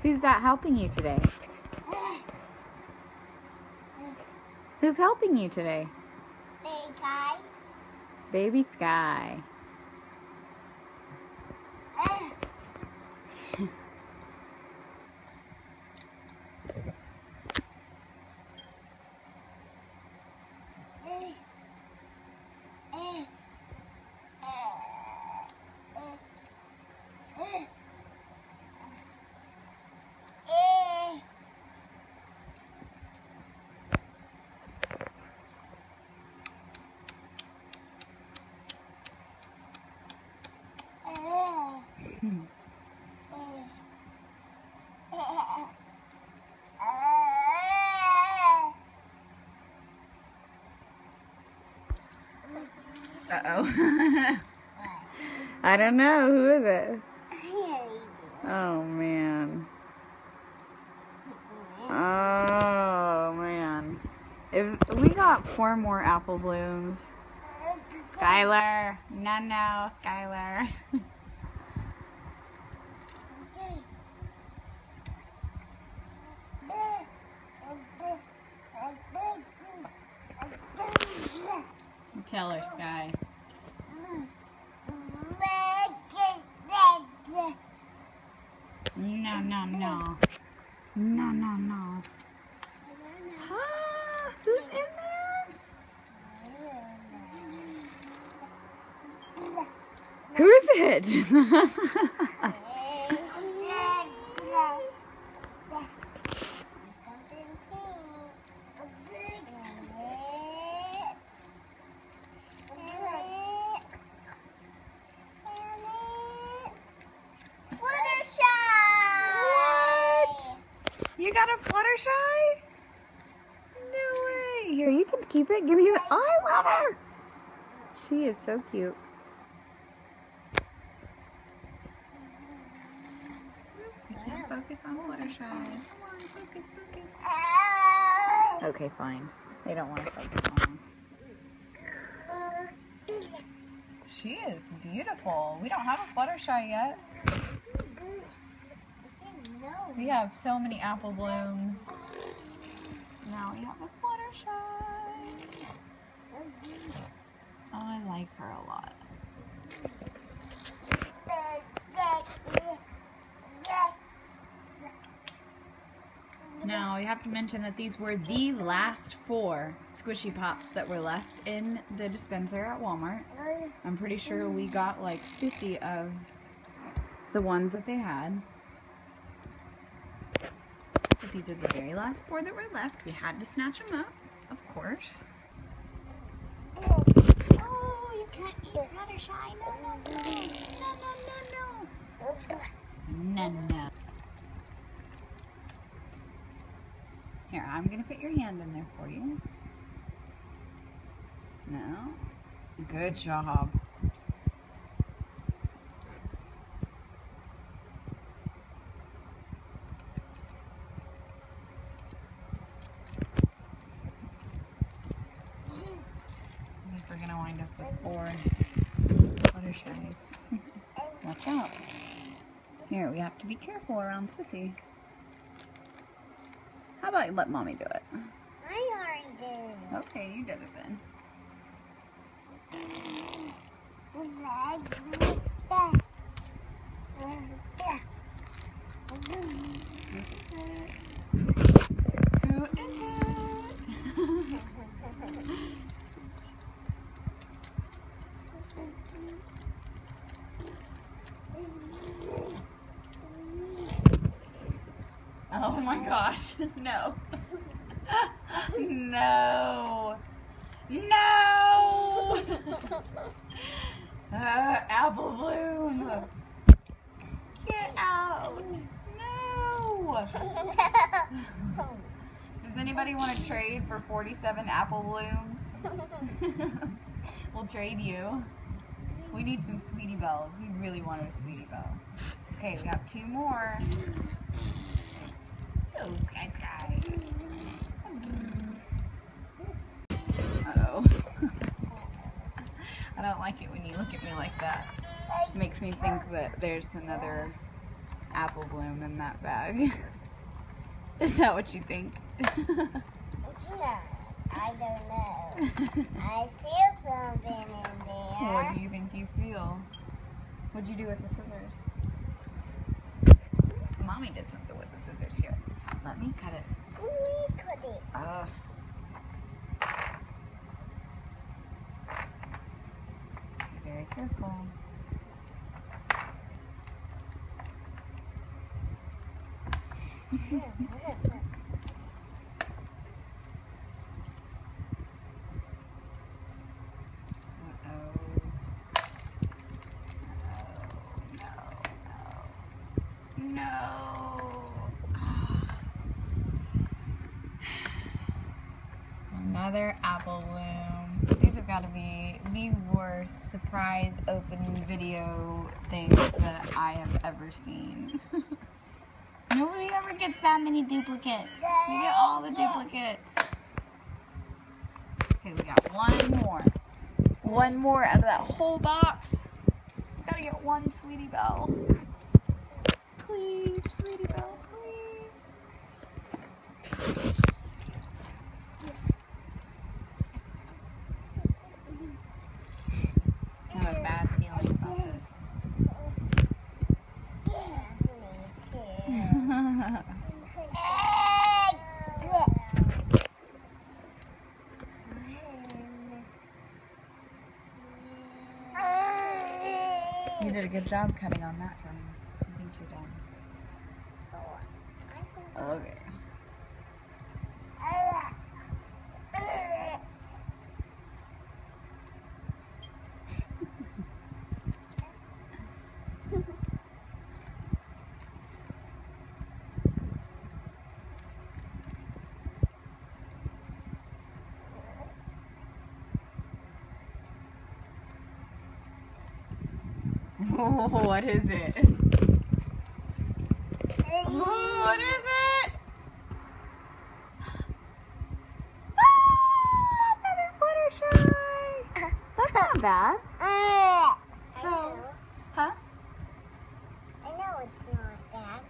Who's that helping you today? Who's helping you today? Baby Sky. Baby Sky. Uh-oh. I don't know. Who is it? Oh, man. Oh, man. If we got 4 more apple blooms. Skylar. No, Skylar. Tell her, Sky. No. No. Ah, who's in there? Who is it? You got a Fluttershy? No way. Here, you can keep it. Give me the... Oh, I love her. She is so cute. You can't focus on Fluttershy. Come on, focus. Okay, fine. They don't want to focus on her. She is beautiful. We don't have a Fluttershy yet. We have so many apple blooms. Now we have a Fluttershy. Oh, I like her a lot. Now, we have to mention that these were the last 4 Squishy Pops that were left in the dispenser at Walmart. I'm pretty sure we got like 50 of the ones that they had. But these are the very last 4 that were left. We had to snatch them up, of course. Oh, you can't eat Fluttershy. No. Here, I'm going to put your hand in there for you. No. Good job. I think we're going to wind up with 4 Fluttershys. Watch out. Here, we have to be careful around Sissy. How about you let Mommy do it? I already did it. Okay, you did it then. Who is it? Oh my gosh, no. No. Apple Bloom. Get out. No. Does anybody want to trade for 47 Apple Blooms? We'll trade you. We need some Sweetie Bells. We really wanted a Sweetie Belle. Okay, we have 2 more. Oh, Sky. Uh-oh. I don't like it when you look at me like that. It makes me think that there's another apple bloom in that bag. Is that what you think? Yeah, I don't know. I feel something in there. What do you think you feel? What'd you do with the scissors? Mommy did something with the scissors here. Let me cut it. We cut it. Be very careful. No. Another apple bloom. These have got to be the worst surprise opening video things that I have ever seen. Nobody ever gets that many duplicates. We get all the duplicates. Okay, we got one more. One more out of that whole box. Gotta get one, Sweetie Belle. Please, Sweetie Belle, please. I have a bad feeling about this. You did a good job cutting on that time. I think you're done. Okay. Oh, what is it? Oh, what is it? Ah, another Fluttershy. That's not bad. So, huh? I know it's not bad.